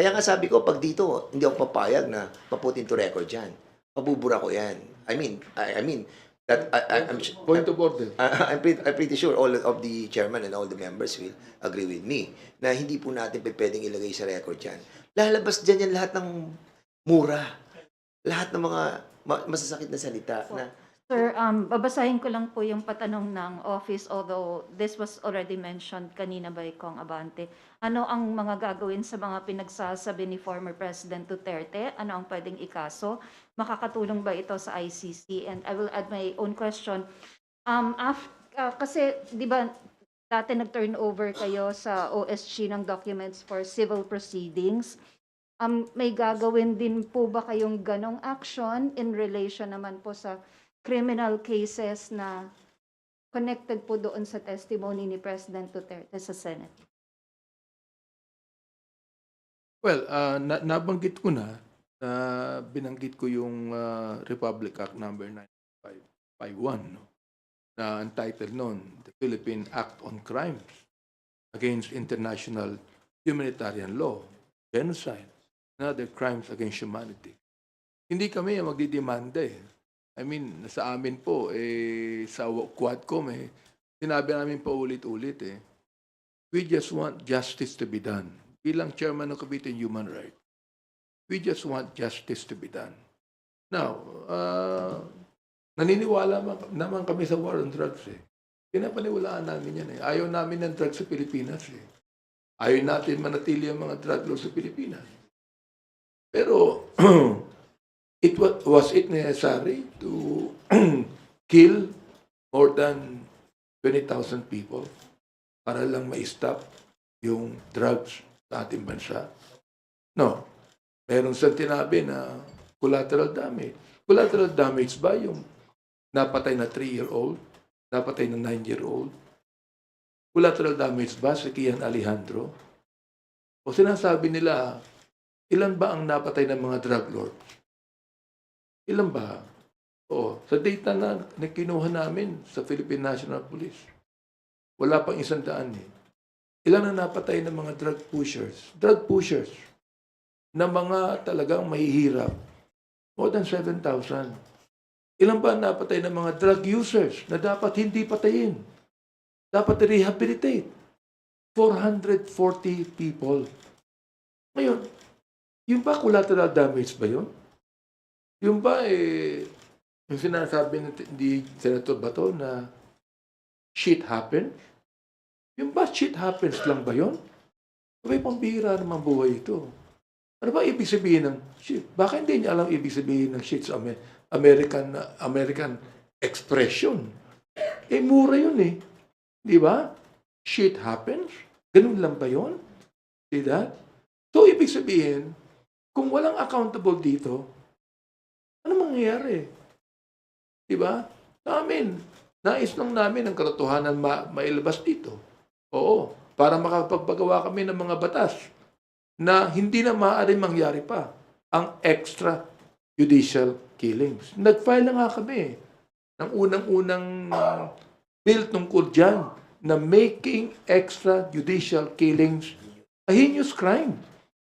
Kaya nga sabi ko, 'pag dito, hindi ako papayag na ma-put into record 'yan. Mabubura ko 'yan. I mean that Point of order. I'm pretty sure all of the chairman and all the members will agree with me na hindi po natin pupuwedeng ilagay sa record 'yan. Lalabas diyan 'yan lahat ng mura, lahat ng mga masasakit na salita na Sir, babasahin ko lang po yung patanong ng office, although this was already mentioned kanina by Kong Abante. Ano ang mga gagawin sa mga pinagsasabi ni former President Duterte? Ano ang pwedeng ikaso? Makakatulong ba ito sa ICC? And I will add my own question. Kasi, di ba, dati nag-turn over kayo sa OSG ng documents for civil proceedings. May gagawin din po ba kayong ganong action in relation naman po sa criminal cases na connected po doon sa testimony ni President Duterte sa Senate? Well, nabanggit ko na binanggit ko yung Republic Act number 9551, no? Na entitled noon, the Philippine Act on Crimes Against International Humanitarian Law, Genocide, and other crimes against humanity. Hindi kami ang magdidemanda eh. I mean, sa amin po, sa Quadcom sinabi namin po ulit-ulit we just want justice to be done. Bilang chairman ng Committee on Human Rights, we just want justice to be done. Now, naniniwala naman kami sa war on drugs Pinapaniwalaan namin yan Ayaw namin ng drugs sa Pilipinas Ayaw natin manatili ang mga drug laws sa Pilipinas. Pero, was it necessary to kill more than 20,000 people para lang ma-stop yung drugs sa ating bansa? No. Meron siyang tinabi na collateral damage. Collateral damage ba yung napatay na 3-year-old, napatay na 9-year-old? Collateral damage ba si Kian Alejandro? O sinasabi nila, ilan ba ang napatay ng mga drug lords? Ilan ba? Oo. Sa data na kinuha namin sa Philippine National Police, wala pang 100 Ilan ang napatay ng mga drug pushers? Drug pushers na mga talagang mahihirap. More than 7,000. Ilan ba ang napatay ng mga drug users na dapat hindi patayin? Dapat rehabilitate. 440 people. Ngayon, yung ba collateral damage ba yun? Yung ba yung sinasabi ni Senator Bato na shit happens? Yung ba shit happens lang ba yun? May pambihira naman buhay ito. Ano ba ibig sabihin ng shit? Baka hindi niya alam ibig sabihin ng shit sa American expression. Mura yun Di ba? Shit happens? Ganun lang ba yun? See that? So, ibig sabihin, kung walang accountable dito, ano mangyayari? Diba? Sa amin, nais lang namin ang katotohanan mailabas dito. Oo, para makapagpagawa kami ng mga batas na hindi na maaaring mangyari pa ang extrajudicial killings. Nag-file na nga kami ng unang-unang bill tungkol dyan na making extrajudicial killings a heinous crime.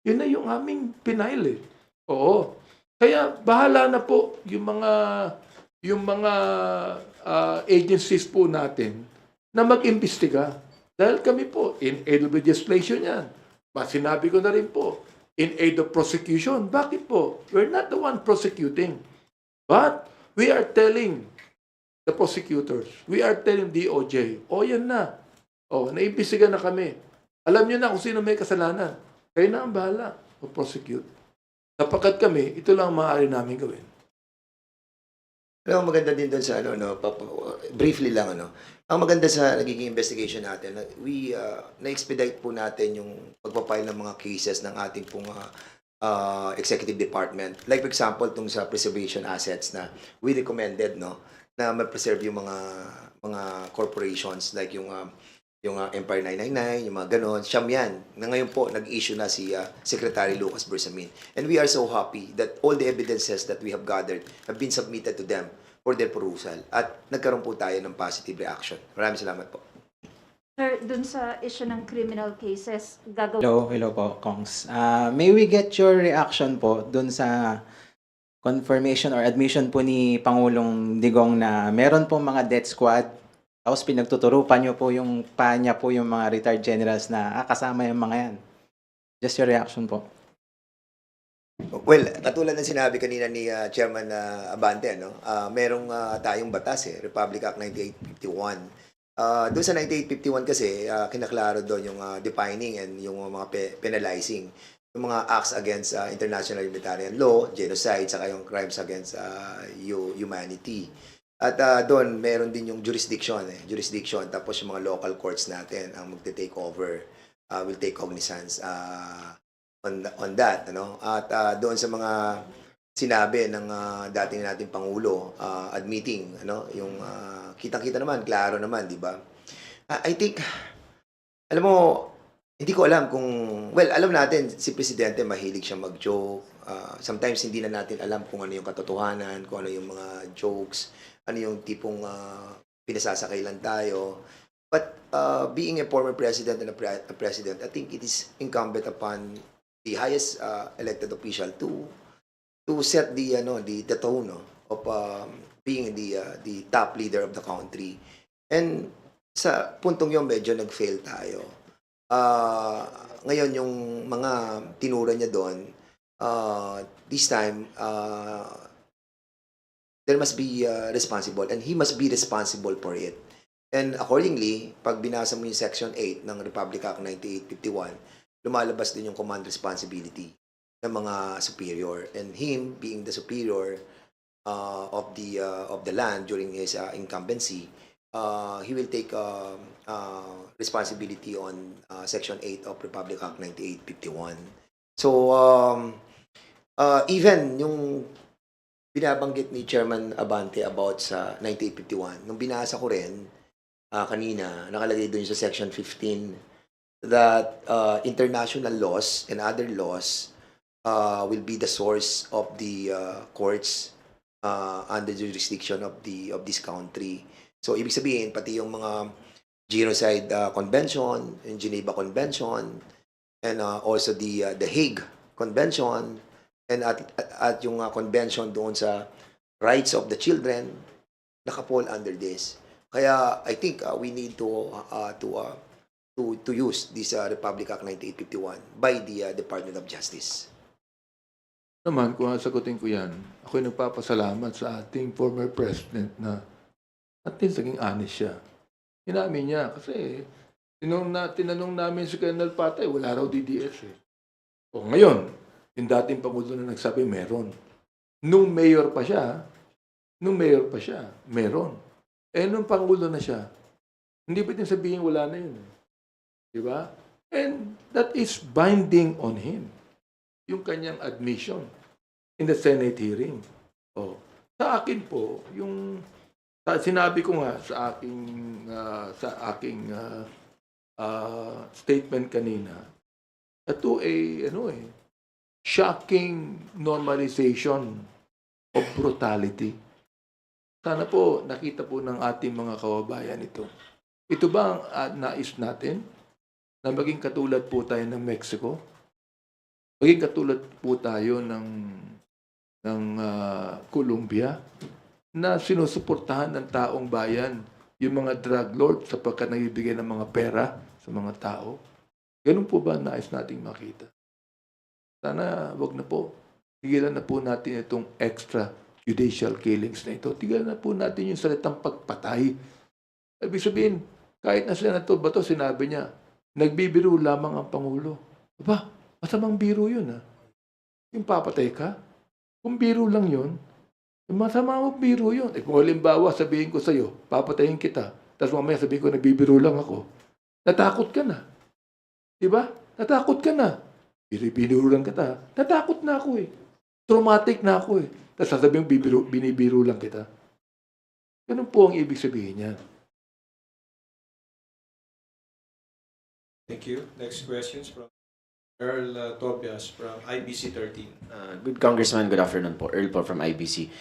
Yun na yung aming pinail Oo. Kaya bahala na po yung mga agencies po natin na mag-imbestiga. Dahil kami po, in aid of legislation yan. Sinabi ko na rin po, in aid of prosecution. Bakit po? We're not the one prosecuting. But we are telling the prosecutors, we are telling DOJ, yan na. Naimbestiga na kami. Alam nyo na kung sino may kasalanan. Kayo na ang bahala mag-prosecute. Sapagkat kami, ito lang ang maaari namin gawin. Alam mo, maganda din doon sa briefly lang Ang maganda sa nagiging investigation natin, na-expedite po natin yung pagpapile ng mga cases ng ating pong executive department. Like for example, tung sa preservation assets na we recommended na ma-preserve yung mga corporations like yung Empire 999, yung mga ganon, siyam yan. Na ngayon po, nag-issue na si Secretary Lucas Bersamin. And we are so happy that all the evidences that we have gathered have been submitted to them for their perusal. At nagkaroon po tayo ng positive reaction. Maraming salamat po. Sir, dun sa issue ng criminal cases, gagawin Hello po, Kongs. May we get your reaction po dun sa confirmation or admission po ni Pangulong Digong na meron po mga death squad, tapos pinagtuturupan niyo po yung pa niya po yung mga retired generals na kasama yung mga yan. Just your reaction po. Well, katulad ng sinabi kanina ni Chairman Abante, merong tayong batas, Republic Act 9851. Doon sa 9851 kasi, kinaklaro doon yung defining and yung mga penalizing. Yung mga acts against international humanitarian law, genocide, saka yung crimes against humanity. At doon, meron din yung jurisdiction, tapos yung mga local courts natin ang magte-take over, will take cognizance on that, At doon sa mga sinabi ng dating nating Pangulo, admitting, yung kitang-kita naman, klaro naman, di ba? I think, alam mo, hindi ko alam kung, well, alam natin, si Presidente mahilig siya mag-joke. Sometimes hindi na natin alam kung ano yung katotohanan, kung ano yung mga jokes, ano yung tipong pinasasakay lang tayo. But being a former president and a president, I think it is incumbent upon the highest elected official to set the tone of being the top leader of the country. And sa puntong yun medyo nag-fail tayo. Ngayon yung mga tinura niya doon, this time there must be responsible and he must be responsible for it. And accordingly, pag binasa mo yung Section 8 ng Republic Act 9851, lumalabas din yung command responsibility ng mga superior, and him being the superior of the land during his incumbency, he will take responsibility on Section 8 of Republic Act 9851. So even yung binabanggit ni Chairman Abante about sa 9851, nung binasa ko rin kanina, nakalagay doon sa Section 15 that international laws and other laws will be the source of the courts under the jurisdiction of this country. So ibig sabihin pati yung mga genocide convention, yung Geneva Convention, and also the Hague Convention, and at yung convention doon sa rights of the children nakapol under this. Kaya I think we need to use this Republic Act 9851 by the Department of Justice. Naman, kung sagutin ko yan, ako'y nagpapasalamat sa ating former president na at least naging honest siya. Inamin niya kasi tinanong namin si Colonel Patay, wala raw DDS eh. O ngayon, yung dating Pangulo na nagsabi, meron. Nung mayor pa siya, meron. Eh, nung Pangulo na siya, hindi pwedeng sabihin wala na yun. Di ba? And that is binding on him. Yung kanyang admission in the Senate hearing. Oh. Sa akin po, yung sinabi ko nga sa aking statement kanina, ito shocking normalization of brutality. Sana po nakita po ng ating mga kababayan ito. Ito ba ang nais natin na maging katulad po tayo ng Mexico? Maging katulad po tayo ng Colombia na sinusuportahan ng taong bayan yung mga drug lord sapagkat nagbibigay ng mga pera sa mga tao. Ganun po ba nais nating makita? Sana wag na po. Tigilan na po natin itong extra judicial killings na ito. Tigilan na po natin yung salitang pagpatay. Ibig sabihin, kahit na Senator Bato, sinabi niya, nagbibiro lamang ang Pangulo. Aba, masamang biro yun, ha? Yung papatay ka, kung biro lang yun, masama mo biro yun. Eh, kung halimbawa, sabihin ko sa'yo, papatayin kita, tapos mamaya sabihin ko, nagbibiro lang ako, natakot ka na. Diba? Natakot ka na. Binibiro lang kita. Natakot na ako eh. Traumatic na ako eh. Tapos sasabihin, binibiro lang kita. Ganun po ang ibig sabihin niya. Thank you. Next questions from Earl Tobias from IBC 13. Good Congressman, good afternoon po. Earl po from IBC.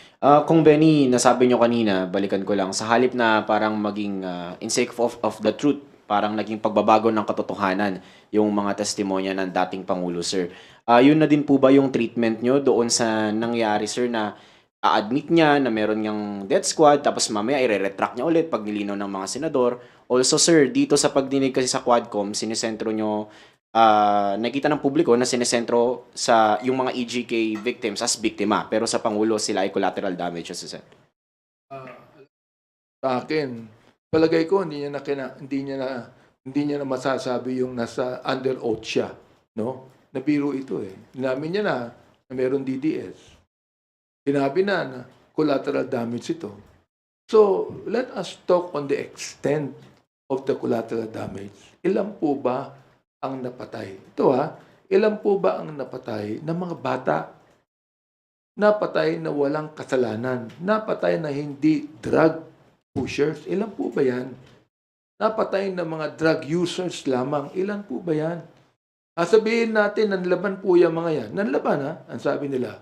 Kung Benny, nasabi nyo kanina, balikan ko lang, sa halip na parang maging in sake of the truth, parang naging pagbabago ng katotohanan yung mga testimonya ng dating Pangulo, sir. Yun na din po ba yung treatment nyo doon sa nangyari, sir, na a-admit niya na meron niyang death squad tapos mamaya i-retract niya ulit pag nilinaw ng mga senador? Also, sir, dito sa pagdinig kasi sa Quadcom, sinesentro nyo, nakita ng publiko na sinesentro sa yung mga EGK victims as biktima, pero sa Pangulo sila ay collateral damages, sir. Sa akin, palagay ko hindi niya na masasabi yung nasa under oath siya, no? Nabiro ito eh. Inamin niya na meron DDS. Sinabi na collateral damage ito. So, let us talk on the extent of the collateral damage. Ilan po ba ang napatay? Ito ilan po ba ang napatay ng mga bata? Napatay na walang kasalanan. Napatay na hindi drug pushers. Ilan po ba yan? Napatay na mga drug users lamang. Ilan po ba yan? Sabihin natin, nanlaban po yung mga yan. Nanlaban ang sabi nila.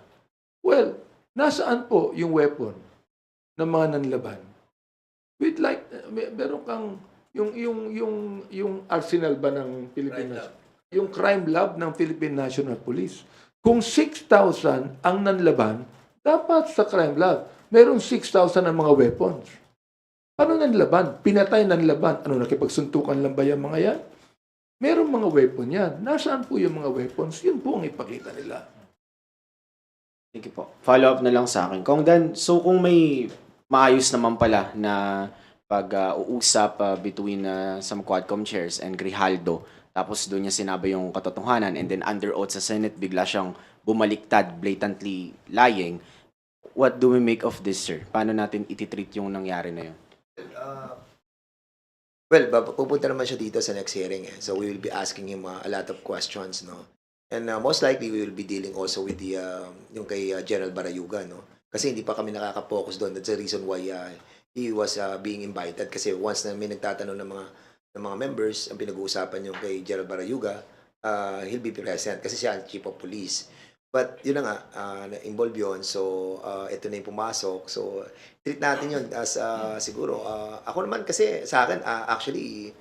Well, nasaan po yung weapon ng mga nanlaban? We'd like, meron kang, yung arsenal ba ng Philippine yung crime lab ng Philippine National Police. Kung 6,000 ang nanlaban, dapat sa crime lab, meron 6,000 ang mga weapons. Paano nanlaban? Pinatay nanlaban. Ano, nakipagsuntukan lang ba yung mga yan? Merong mga weapon yan. Nasaan po yung mga weapons? Yun po ang ipakita nila. Thank you po. Follow up na lang sa akin. Kung Dan, so kung may maayos naman pala na pag-uusap between some Quadcom chairs and Grijaldo, tapos doon niya sinabi yung katotohanan, and then under oath sa Senate, bigla siyang bumaliktad, blatantly lying, what do we make of this, sir? Paano natin ititreat yung nangyari na yun? Well, pupunta naman siya dito sa next hearing. So we will be asking him a lot of questions, no? And most likely we will be dealing also with the yung kay General Barayuga, no? Kasi hindi pa kami nakaka-focus doon. That's the reason why he was being invited. Kasi once na may nagtatanong ng mga members, ang pinag-uusapan yung kay General Barayuga, he'll be present kasi siya ang Chief of Police. But yun na nga, na-involve yun. So, ito na yung pumasok. So, treat natin yun as siguro. Ako naman kasi sa akin, actually,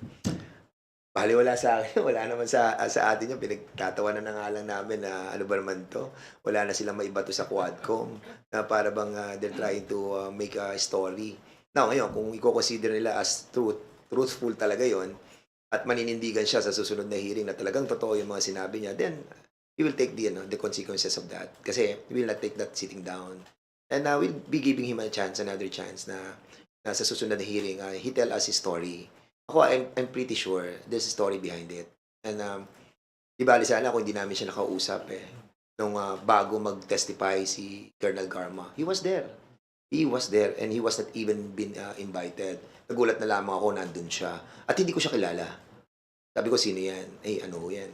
baliwala sa akin. Wala naman sa atin yung pinagtatawanan na nga lang namin na ano ba naman to. Wala na silang maibato sa Quadcom na para bang they're trying to make a story. Now, ngayon, kung i-consider nila as truthful talaga yon at maninindigan siya sa susunod na hearing na talagang totoo yung mga sinabi niya, then we will take the consequences of that. Kasi we will not take that sitting down. And we'll be giving him another chance na sa susunod na hearing, he tell us his story. Ako, I'm pretty sure there's a story behind it. And di bali sana kung hindi namin siya nakausap nung bago mag-testify si Colonel Garma. He was there. He was there and he was not even been invited. Nagulat na lamang ako nandun siya. At hindi ko siya kilala. Sabi ko, sino yan? Ano yan?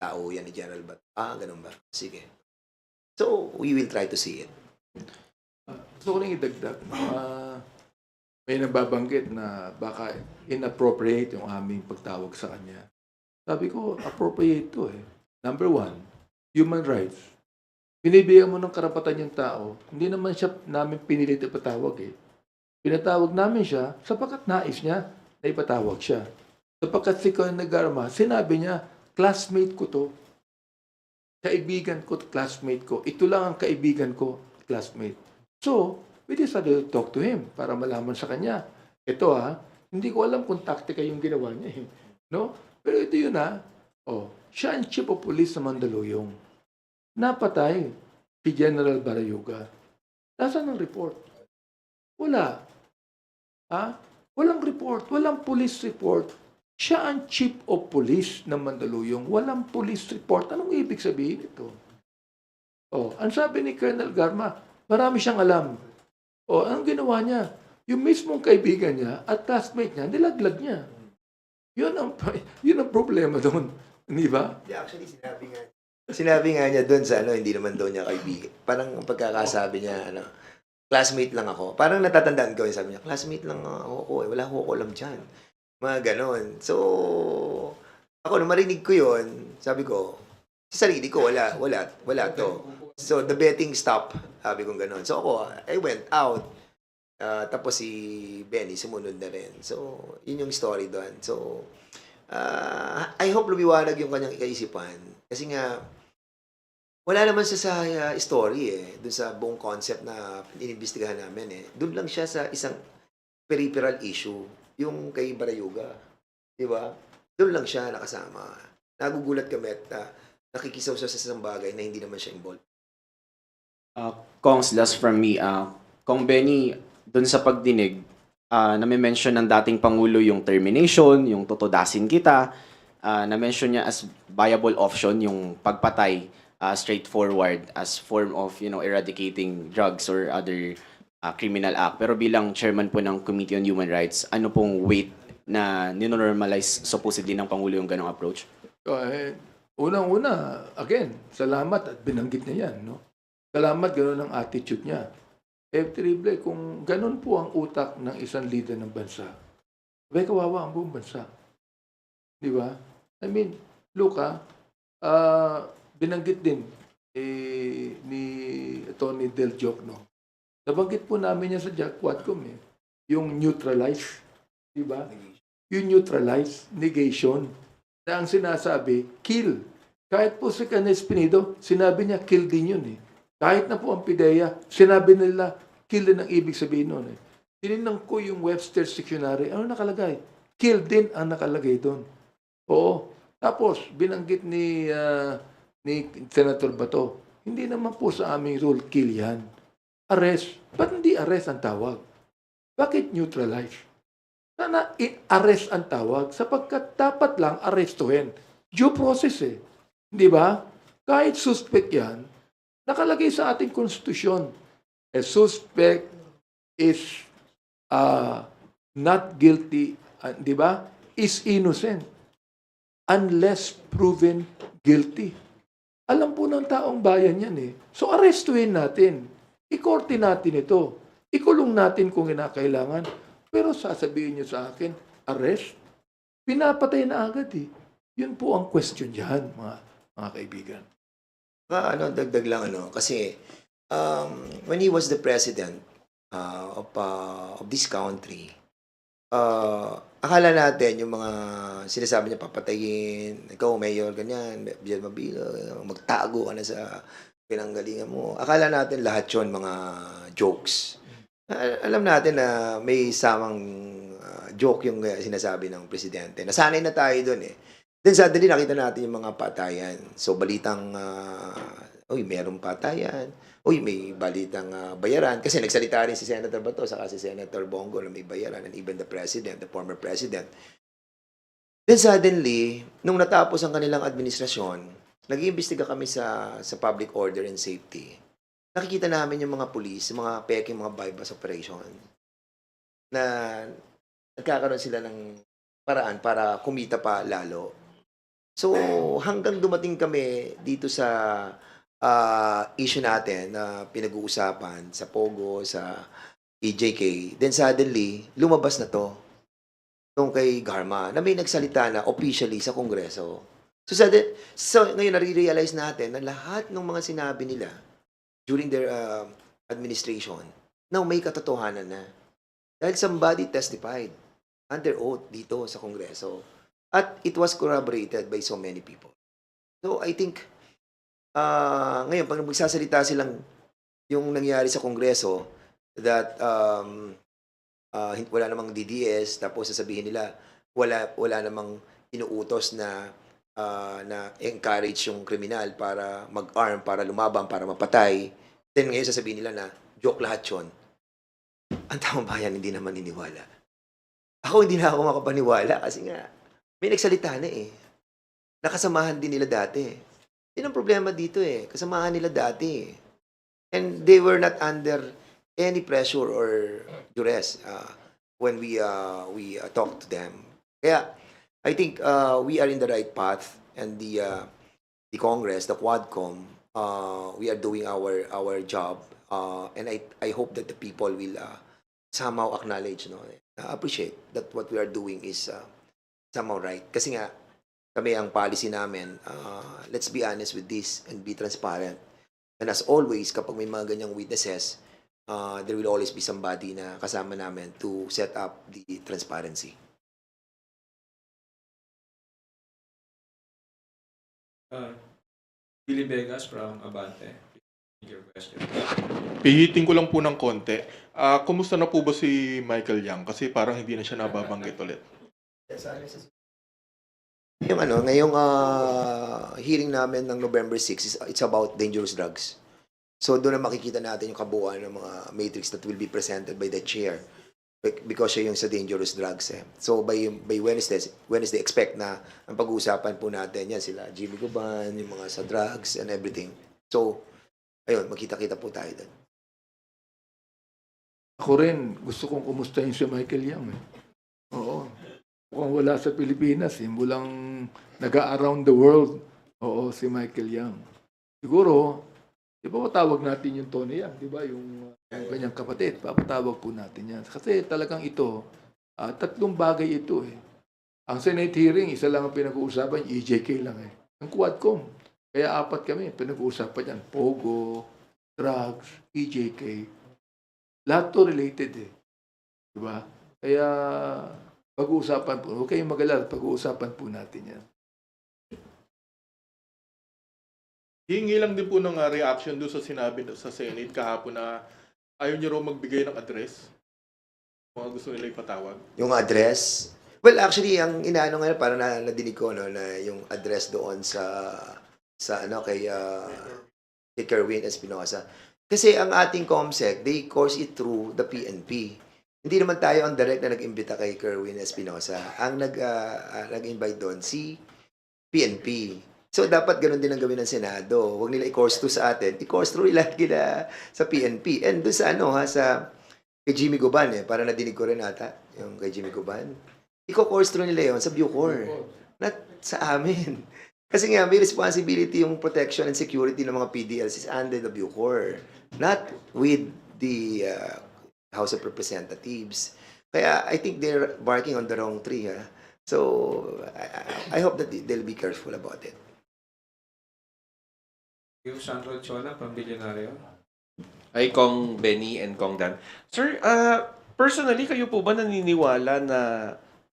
Tao yan ni General Bat. Ganun ba? Sige. So, we will try to see it. Gusto ko lang idagdag. May nababanggit na baka inappropriate yung aming pagtawag sa kanya. Sabi ko, appropriate to Number 1, human rights. Binibigyan mo ng karapatan yung tao. Hindi naman siya namin pinilit ipatawag Pinatawag namin siya sapagkat nais niya na ipatawag siya. Sapagkat si Colonel Garma, sinabi niya, classmate ko to. Kaibigan ko, classmate ko. Ito lang ang kaibigan ko, classmate. So, we decided to talk to him para malaman sa kanya. Ito hindi ko alam kung taktika yung ginawa niya No? Pero ito yun siya ang Chief of Police sa Mandaluyong. Napatay si General Barayuga. Nasaan ang report? Wala. Walang report. Walang police report. Siya ang Chief of Police ng Mandaluyong. Walang police report. Anong ibig sabihin ito? Ang sabi ni Colonel Garma, marami siyang alam. Anong ginawa niya? Yung mismong kaibigan niya at classmate niya, nilaglag niya. Yun ang problema doon. Hindi ba? Yeah, actually, sinabi nga niya doon sa hindi naman daw niya kaibigan. Parang pagkakasabi niya, classmate lang ako. Parang natatandaan ko yung sabi niya, classmate lang ako wala ko alam dyan. Mga ganon. So, ako nung marinig ko yun, sabi ko, sa sarili ko, wala to. So, the betting stopped. Sabi ko ganon. So, ako, I went out. Tapos si Benny sumunod na rin. So, yun yung story doon. So, I hope lumiwanag yung kanyang kaisipan. Kasi nga, wala naman siya sa story eh. Doon sa buong concept na inimbestigahan namin eh. Doon lang siya sa isang peripheral issue. Yung kay Barayuga. Di ba? Doon lang siya nakasama. Nagugulat kami at nakikisaw siya sa isang bagay na hindi naman siya involved. Kongs, last from me. Kong Benny, dun sa pagdinig, nami-mention ng dating Pangulo yung termination, yung tutudasin kita, na-mention niya as viable option yung pagpatay straightforward as form of, eradicating drugs or other criminal act. Pero bilang chairman po ng Committee on Human Rights, ano pong weight na ninormalize supposedly ng Pangulo yung ganong approach? Unang-una, again, salamat at binanggit niya yan. No? Salamat, gano'n ang attitude niya. Terrible, kung gano'n po ang utak ng isang leader ng bansa, may kawawa ang buong bansa. Di ba? I mean, look binanggit din ni Tony Del Giorno. Nabanggit po namin yan sa Quadcom yung neutralize. Di ba? Yung neutralize, negation, na ang sinasabi, kill. Kahit po si Canes Pinedo, sinabi niya, kill din yun Kahit na po ang PIDEA, sinabi nila, kill din ang ibig sabihin nun Tinignan ko yung Webster's Dictionary, ano nakalagay? Kill din ang nakalagay doon. Oo. Tapos, binanggit ni Senator Bato, hindi naman po sa aming rule, kill yan. Arrest. Ba't hindi arrest ang tawag? Bakit neutralize? Sana arrest ang tawag sapagkat dapat lang arrestuhin. Due process Di ba? Kahit suspect yan, nakalagay sa ating konstitusyon. A suspect is not guilty, di ba? Is innocent unless proven guilty. Alam po ng taong bayan yan So arrestuhin natin. Ikorte natin ito. Ikulong natin kung kinakailangan. Pero sasabihin niyo sa akin, arrest? Pinapatay na agad Yun po ang question dyan, mga kaibigan. Dagdag lang kasi when he was the president of this country, akala natin yung mga sinasabi niya papatayin, ikaw mayor ganyan, Biel Mabilo, magtago ka na sa pinanggalingan mo. Akala natin lahat yon mga jokes. Alam natin na may samang joke yung sinasabi ng presidente. Nasanay na tayo doon Then suddenly nakita natin yung mga patayan. So balitang, mayroong patayan. May balitang bayaran. Kasi nagsalita rin si Senator Bato, saka si Senator Bongo na may bayaran, and even the president, the former president. Then suddenly, nung natapos ang kanilang administrasyon, nag-iimbestiga kami sa public order and safety. Nakikita namin yung mga police, yung mga peking mga bypass operation na nagkakaroon sila ng paraan para kumita pa lalo. So, hanggang dumating kami dito sa issue natin na pinag-uusapan sa Pogo, sa EJK, then suddenly, lumabas na to tong kay Garma na may nagsalita na officially sa Kongreso. So ngayon nare-realize natin na lahat ng mga sinabi nila during their administration na may katotohanan na. Dahil somebody testified under oath dito sa Kongreso. At it was corroborated by so many people. So I think, ngayon, pag magsasalita silang yung nangyari sa Kongreso, that wala namang DDS, tapos sasabihin nila, wala namang inuutos na encourage yung kriminal para mag-arm, para lumabang, para mapatay. Then ngayon sasabihin nila na joke lahat yun. Ang taong bayan hindi naman niniwala. Ako hindi na ako makapaniwala kasi nga may nagsalita na Nakasamahan din nila dati. Yun ang problema dito Kasamahan nila dati And they were not under any pressure or duress when we talked to them. Kaya I think we are in the right path, and the Congress, the Quadcom, we are doing our job, and I hope that the people will somehow acknowledge, appreciate that what we are doing is somehow right. Kasi nga kami ang policy namin, let's be honest with this and be transparent. And as always, kapag may mga ganyang witnesses, there will always be somebody na kasama namin to set up the transparency. Billy Vegas from Abante. Your question. Pihitin ko lang po ng konti. Kumusta na po ba si Michael Yang? Kasi parang hindi na siya nababanggit ulit. Ngayong hearing namin ng November 6 it's about dangerous drugs. So doon na makikita natin yung kabuuan ng mga matrix that will be presented by the chair because siya yung sa dangerous drugs eh. So by Wednesday expect na ang pag-uusapan po natin yan sila Jimmy Guban, yung mga sa drugs and everything. So ayun, magkita-kita po tayo doon. Ako rin, gusto kong kumustahin si Michael Yang eh. Oo. Mukhang wala sa Pilipinas eh. Mulang nag-around the world. Oo, si Michael Yang. Siguro, di ba patawag natin yung Tony Yang? Di ba? Yung kanyang kapatid. Papatawag po natin yan. Kasi talagang ito, tatlong bagay ito eh. Ang Senate hearing, isa lang ang pinag-uusapan, EJK lang eh. Ang Quadcom. Kaya apat kami, pinag-uusapan yan. Pogo, drugs, EJK. Lahat to related eh. Diba? Kaya pag-uusapan po, huwag kayong mag-alala, pag-uusapan po natin yan. Hingi lang din po ng reaction doon sa sinabi sa Senate kahapon na ayaw niyo raw magbigay ng address. Mga gusto nila ipatawag. Yung address, well actually ang inaano ngayon para nadinig ko no na yung address doon sa kay Kerwin Espinosa. Kasi ang ating COMSEC, they course it through the PNP. Hindi naman tayo ang direct na nag-imbita kay Kerwin Espinosa. Ang nag-invite doon si PNP. So dapat ganun din ang gawin ng Senado. Huwag nila i-course through sa atin. I-course through nila sa PNP. And doon sa kay Jimmy Guban para nadinig ko rin ata yung kay Jimmy Guban. I-course through nila yon sa Bucor. Not sa amin. Kasi nga, may responsibility yung protection and security ng mga PDLs is under the Bucor. Not with the House of Representatives. Kaya I think they're barking on the wrong tree. So, I hope that they'll be careful about it. Yung Sandro Chola from Billionario. Ay, Kong Benny and Kong Dan. Sir, personally, kayo po ba naniniwala na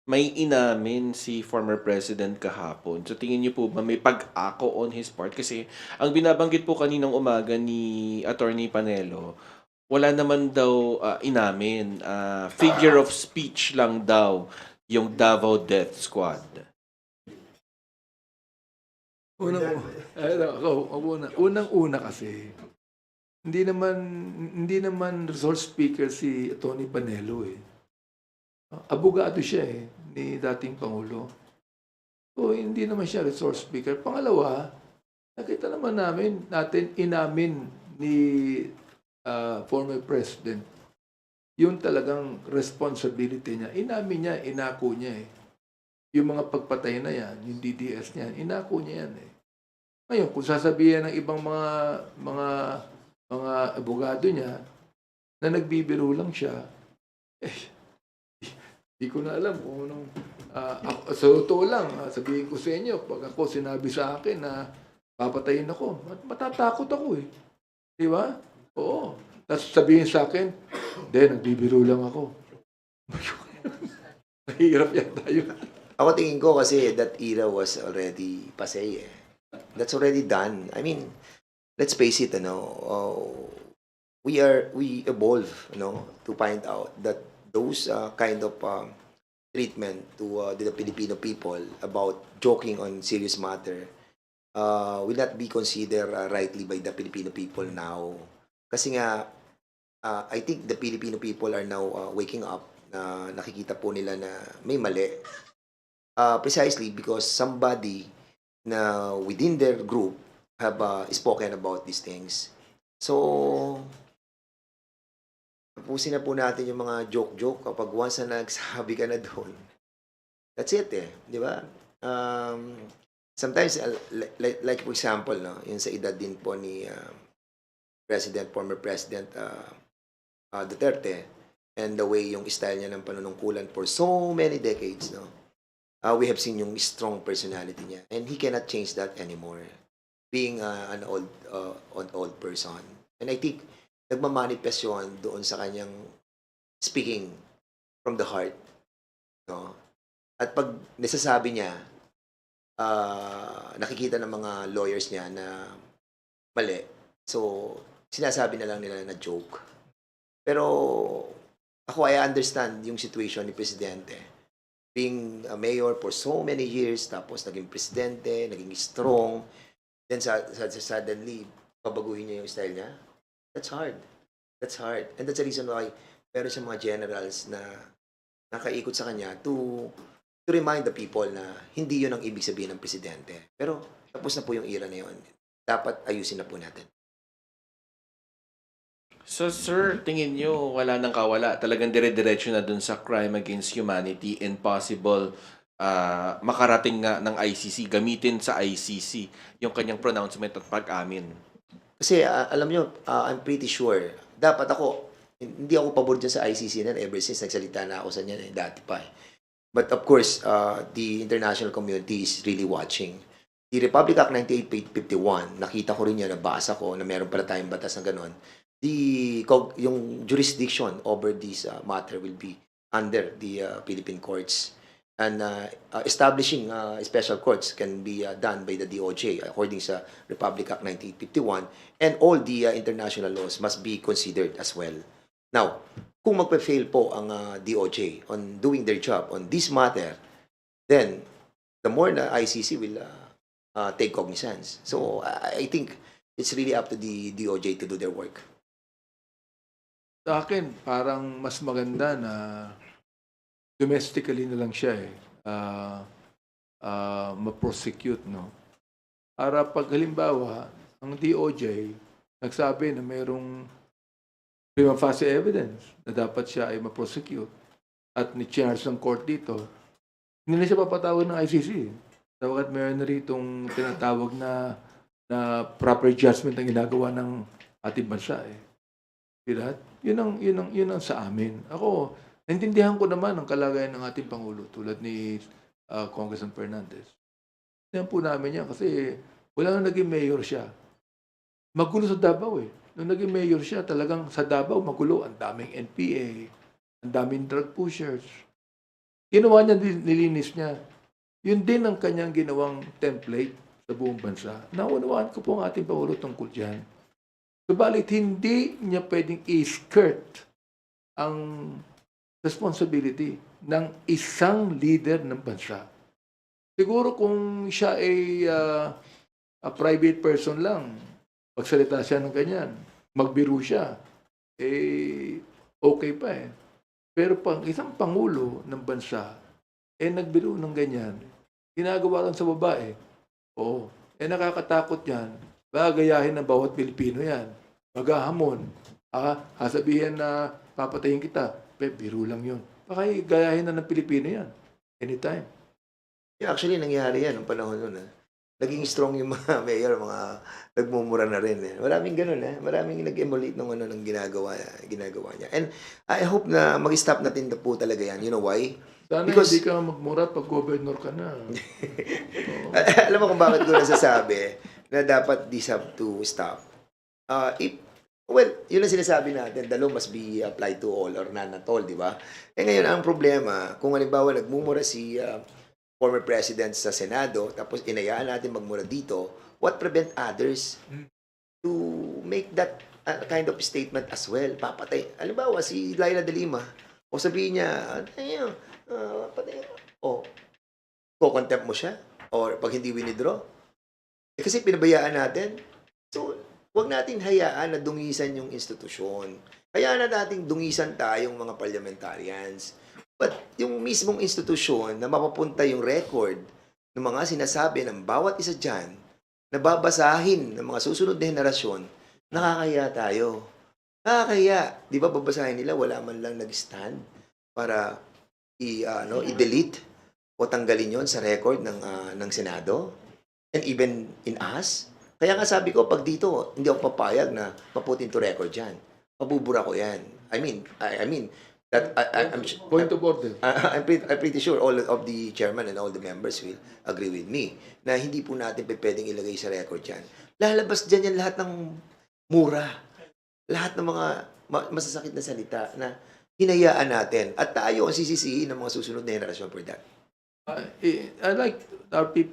may inamin si former president kahapon? So tingin niyo po ba may pag-ako on his part? Kasi ang binabanggit po kaninang umaga ni Attorney Panelo, wala naman daw inamin. Figure of speech lang daw yung Davao Death Squad. Unang-una kasi, hindi naman resource speaker si Tony Panelo eh. Abogado siya eh, ni dating Pangulo. So, hindi naman siya resource speaker. Pangalawa, nakita naman natin inamin ni former president yung talagang responsibility niya. Inamin niya, inako niya eh. Yung mga pagpatay na yan, yung DDS niya, inako niya yan eh. Ngayon, kung sasabihin ng ibang mga abogado niya na nagbibiro lang siya, hindi ko na alam kung anong... sa totoo lang, sabihin ko sa inyo, pag ako sinabi sa akin na papatayin ako, matatakot ako eh. Di ba? Oo. Tapos sabihin sa akin, hindi, nagbibiro lang ako. Mahirap yan tayo. Ako tingin ko kasi that era was already passé eh. That's already done. I mean, let's face it, we evolve, to find out that those kind of treatment to the Filipino people about joking on serious matter will not be considered rightly by the Filipino people now. Kasi nga, I think the Filipino people are now waking up na nakikita po nila na may mali. Precisely because somebody na within their group have spoken about these things. So, tapusin na po natin yung mga joke-joke kapag once na nagsabi ka na doon. That's it eh. Di ba? Sometimes, like for example, yun sa edad din po ni former President Duterte, and the way yung style niya ng panunungkulan for so many decades, we have seen yung strong personality niya. And he cannot change that anymore. Being an old person. And I think nagmamanifest yun doon sa kanyang speaking from the heart. No? At pag nasasabi niya, nakikita ng mga lawyers niya na mali. So, sinasabi na lang nila na joke. Pero ako, I understand yung situation ni Presidente. Being a mayor for so many years, tapos naging presidente, naging strong, then suddenly, babaguhin niya yung style niya. That's hard. That's hard. And that's the reason why meron siyang mga generals na nakaikot sa kanya to remind the people na hindi yun ang ibig sabihin ng presidente. Pero tapos na po yung era na yun. Dapat ayusin na po natin. So sir, tingin nyo wala nang kawala. Talagang dire-diretso na dun sa crime against humanity and possible makarating nga ng ICC, gamitin sa ICC yung kanyang pronouncement at pag-amin. Kasi alam nyo, I'm pretty sure, dapat ako, hindi ako pabor dyan sa ICC na ever since nagsalita na ako sa niyan dati pa. But of course, the international community is really watching. The Republic Act 9851, nakita ko rin yan, nabasa ko na meron pala tayong batas na gano'n. Yung jurisdiction over this matter will be under the Philippine courts. And establishing special courts can be done by the DOJ according sa Republic Act 9851, and all the international laws must be considered as well. Now, kung magpa-fail po ang DOJ on doing their job on this matter, then the more na ICC will take cognizance. So I think it's really up to the DOJ to do their work. Sa akin, parang mas maganda na domestically na lang siya ma-prosecute, no? Para pag halimbawa, ang DOJ nagsabi na mayroong prima facie evidence na dapat siya ay ma-prosecute at ni-charge ng court dito, hindi na siya papatawag ng ICC. Dapat mayroon na ritong tinatawag na proper judgment ang ginagawa ng ating bansa. Diba? Yun ang sa amin. Ako, naintindihan ko naman ang kalagayan ng ating Pangulo tulad ni Congressman Fernandez. Yan po namin yan kasi wala nang naging mayor siya. Magulo sa Davao Nung naging mayor siya, talagang sa Davao magulo. Ang daming NPA, ang daming drug pushers. Ginawa niya, nilinis niya. Yun din ang kanyang ginawang template sa buong bansa. Naunawaan ko po ang ating Pangulo tungkol dyan. Subalit, hindi niya pwedeng i-skirt ang responsibility ng isang leader ng bansa. Siguro kung siya ay a private person lang, magsalita siya ng ganyan, magbiro siya, okay pa Pero pang isang pangulo ng bansa, nagbiro ng ganyan, ginagawa lang sa babae, nakakatakot yan, gagayahin ng bawat Pilipino yan, maghahamon, sasabihin na papatayin kita, biro lang yun. Baka gayahin na ng Pilipino yan, anytime. Yeah, actually, nangyari yan noong panahon nun. Naging strong yung mga mayor, mga nagmumura na rin. Maraming ganun. Maraming nag-emulate ng ginagawa niya. And I hope na mag-stop natin na po talaga yan. You know why? Sana Because- hindi ka magmura pag governor ka na. Alam mo kung bakit ko nasasabi na dapat this have to stop. Yun ang sinasabi natin, the law must be applied to all or none at all, di ba? Ngayon, ang problema, kung halimbawa nagmumura si former president sa Senado, tapos inayaan natin magmura dito, what prevent others to make that kind of statement as well? Papatay. Halimbawa, si Laila de Lima, o sabihin niya, patay, contempt mo siya, or pag hindi winidraw. Kasi pinabayaan natin. So, huwag natin hayaan na dungisan yung institusyon. Hayaan na natin dungisan tayong mga parliamentarians. But yung mismong institusyon na mapapunta yung record ng mga sinasabi ng bawat isa dyan, na babasahin ng mga susunod na henerasyon, nakakaya tayo. Nakakaya. Di ba babasahin nila, wala man lang nag-stand para i-delete o tanggalin yon sa record ng Senado? And even in us? Kaya nga sabi ko, pag dito, hindi ako papayag na ma-put into record yan. Mabubura ko yan. I mean, that I'm Point of order. I'm pretty sure all of the chairman and all the members will agree with me na hindi po natin pwedeng ilagay sa record yan. Lalabas dyan yan lahat ng mura. lahat ng mga masasakit na salita na hinayaan natin at tayo ang sisisihin ng mga susunod na henerasyon for that. I like our people